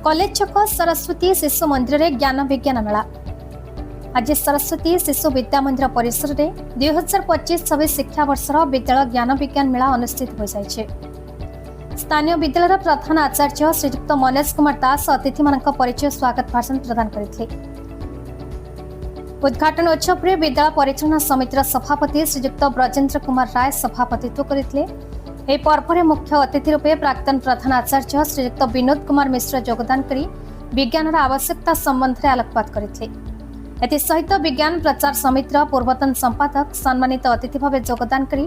College छक सरस्वती शिशु मंदिर में ज्ञान विज्ञान मेला। आज सरस्वती शिशु विद्या मंदिर परिसर में 2025-26 शिक्षा वर्षर विद्यालय ज्ञान विज्ञान मेला अनुष्ठित हो जाए। स्थानीय विद्यालय प्रधान आचार्य श्रीजुक्त मनेश कुमार दास अतिथि मान परिचय स्वागत भाषण प्रदान करते। उद्घाटन उत्सव में विद्यालय परिचालना समितिर सभापति श्रीजुक्त ब्रजेन्द्र कुमार राय सभापतित्व करते। यह पर्व में मुख्य अतिथि रूपे प्राक्तन प्रधान आचार्य श्रीजुक्त विनोद कुमार मिश्र योगदान कर विज्ञान आवश्यकता संबंध में आलोकपात करते। एसहित विज्ञान प्रचार समितिर पूर्वतन संपादक सम्मानित अतिथि भाव योगदान कर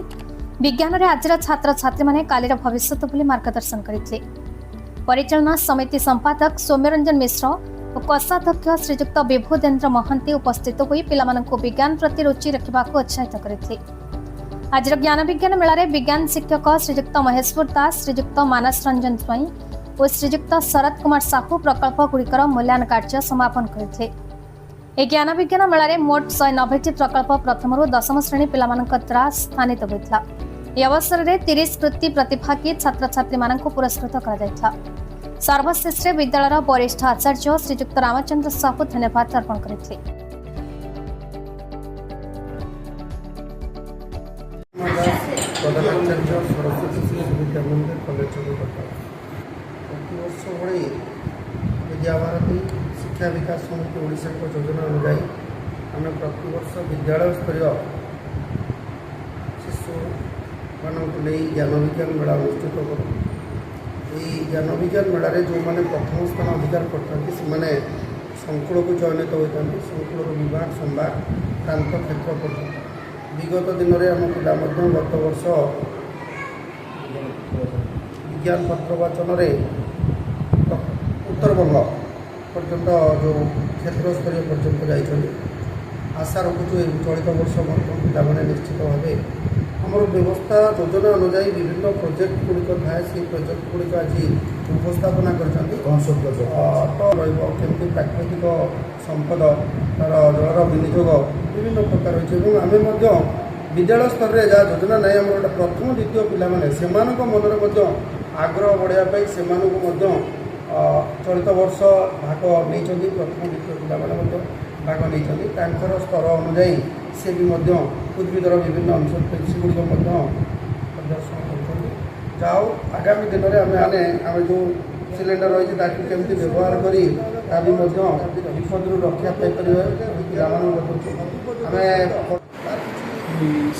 विज्ञान में आज छात्र छात्री माने कालीर भविष्य बोली मार्गदर्शन करते। परिचालना समिति संपादक सौम्यरंजन मिश्र और कोषाध्यक्ष श्रीजुक्त विभुदेन्द्र महांती उपस्थित होई पिलामानंकु विज्ञान प्रति रुचि रखा उत्साहित करते। आज ज्ञान विज्ञान मेला विज्ञान शिक्षक श्रीजुक्त महेश्वर दास, श्रीजुक्त मानस रंजन स्वाई और श्रीजुक्त शरद कुमार साहू प्रकल्प गुड़िकर मूल्यांकन कार्य समापन करते। यह ज्ञान विज्ञान मेला मोट 190 प्रकल्प प्रथम 10वीं श्रेणी पिलामानंक द्वारा स्थानित होता। यह अवसर में 30 कृति प्रतिभागी छात्र छात्री मानक पुरस्कृत कर सर्वशेष विद्यालय वरिष्ठ आचार्य श्रीजुक्त रामचंद्र साहू धन्यवाद अर्पण करते। प्रधानाचार्य सरस्वती शिशु विद्या मंदिर कॉलेज प्रतिवर्ष भाई विद्याभारती शिक्षा विकास समिति ओडिशा योजना अनुजाई आम प्रतिवर्ष विद्यालय स्तर शिशु मानक ज्ञान विज्ञान मेला अनुष्ठित करूँ। यही ज्ञान विज्ञान मेल जो मैंने प्रथम स्थान अधिकार करते संकुल को चयनित होता है। संकुल विभाग संवाद प्रांत क्षेत्र पर्यटन विगत दिन में आम पिला गत वर्ष विज्ञान पत्रवाचन उत्तरबंग पर्यंत जो क्षेत्र स्तर पर्यंत जाइए। आशा रखुचु चलित वर्ष पाने निश्चित भाव आमर व्यवस्था योजना अनुजाई विभिन्न प्रोजेक्ट गुड़िक थाए से प्रोजेक्ट गुड़िक आज उपस्थापना करमि केमती प्राकृतिक संपद तार जलर विनियोग विभिन्न प्रकार रही है। आम विद्यालय स्तर में जहाँ योजना ना आम गोटे प्रथम द्वितीय पिलाने से मनर आग्रह बढ़ाई से चलित वर्ष भाग नहीं प्रथम द्वितीय पिलाने भाग नहीं स्तर अनुजाई से भी उद्भिदर विभिन्न अंश गुड़िक प्रदर्शन कर आगामी दिन में आम जो सिलेंडर रही है केमती व्यवहार कर विपद रक्षा पाई आम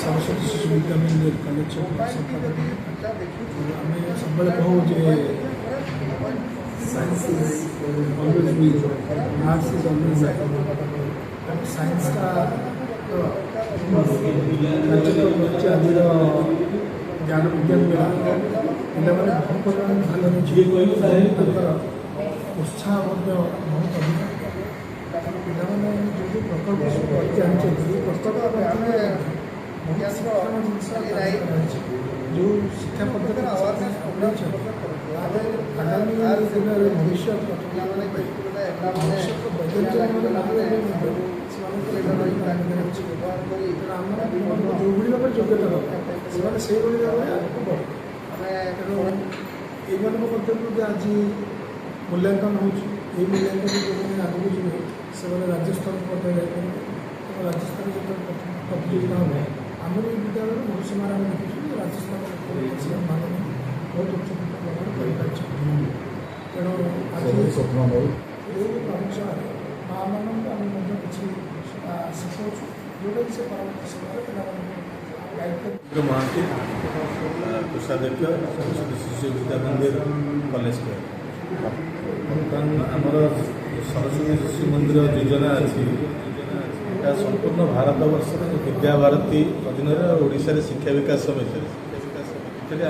सरस्वती शिशु विद्या मंदिर कॉलेज सब कहूँ science always be maths is always science का आज ज्ञान विज्ञान मेला पिला बहुत प्रकार भाग नहीं उत्साह बहुत अधिक पिला जो प्रकल्प सब जानते प्रस्तुत जो शिक्षा पद्धति आगामी दिन भविष्य जो भाव योग्यता दरकार से भाव आगे बढ़े तेणु आज मूल्यांकन हो मूल्यांकन जो आगे जी से राज्य स्तर पर जापर राज्य स्तर जो प्रतियोगिता हे आम विद्यालय बहुत समय आम देखी राजस्थान भाग नहीं बहुत उच्च प्रदान तेणु आज अनुसार माँ मान किसी शिखाऊ जोटा कि से परवर्त समय महांती कोषाध्यक्ष सरस्वती शिशु विद्या मंदिर कॉलेज आमर सरस्वती शिशु मंदिर योजना अच्छी संपूर्ण भारत वर्ष विद्याभारती अधीन ओडिशा शिक्षा विकास समिति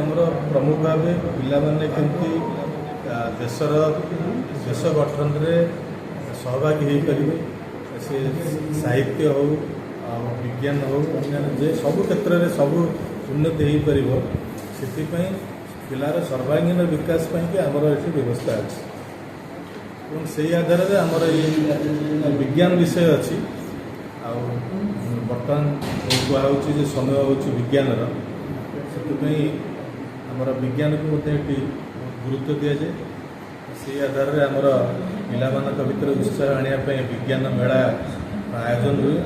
आमर प्रमुख भाव पिलाने केमती देशर देश गठन में सहभागी हो पारे से साहित्य हो विज्ञान हो अन्य सबु क्षेत्र में सब उन्नति हो पार से पिलार सर्वांगीन विकास आमर ये व्यवस्था अच्छी से आधार में आमर ये विज्ञान विषय अच्छी बर्तमान कहूँ समय हूँ विज्ञान से आमर विज्ञान को गुरुत्व दि जाए ସେଇ ଆଧାରରେ ଆମର ପିଲାମାନଙ୍କ ଭିତରେ ଉତ୍ସାହ ଆଣିବା ପାଇଁ ବିଜ୍ଞାନ ମେଳା ଆୟୋଜନ ହୁଏ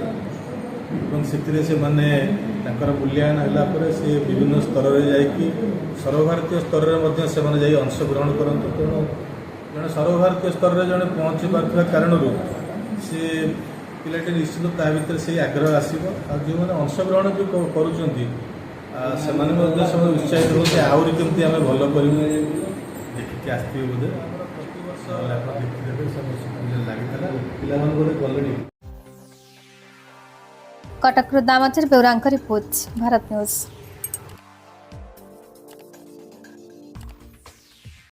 ଏବଂ ସେଥିରେ ସେମାନେ ତାଙ୍କର ମୂଲ୍ୟାୟନ ହେଲା ପରେ ସେ ବିଭିନ୍ନ ସ୍ତରରେ ଯାଇକି ସର୍ବଭାରତୀୟ ସ୍ତରରେ ମଧ୍ୟ ସେମାନେ ଯାଇ ଅଂଶଗ୍ରହଣ କରନ୍ତି। ତେଣୁ ଜଣେ ସର୍ବଭାରତୀୟ ସ୍ତରରେ ଜଣେ ପହଞ୍ଚି ପାରୁଥିବା କାରଣରୁ ସେ ପିଲାଟି ନିଶ୍ଚିତ ତା ଭିତରେ ସେଇ ଆଗ୍ରହ ଆସିବ। ଆଉ ଯେଉଁମାନେ ଅଂଶଗ୍ରହଣ ବି କରୁଛନ୍ତି ସେମାନେ ମଧ୍ୟ ସେମାନେ ଉତ୍ସାହିତ ହୁଅନ୍ତି ଆହୁରି କେମିତି ଆମେ ଭଲ କରିବୁ ଦେଖିକି ଆସିଥିବେ ବୋଧେ। ଆମର ପ୍ରତିବର୍ଷ ଆପଣ ଦେଖିଦେବେ ସମସ୍ତେ ଲାଗିଥିଲା ପିଲାମାନେ ବୋଧେ ଗଲେଣି। କଟକରୁ ଦାମୋଦର ବେଉରାଙ୍କ ରିପୋର୍ଟ, ଭାରତ ନ୍ୟୁଜ୍।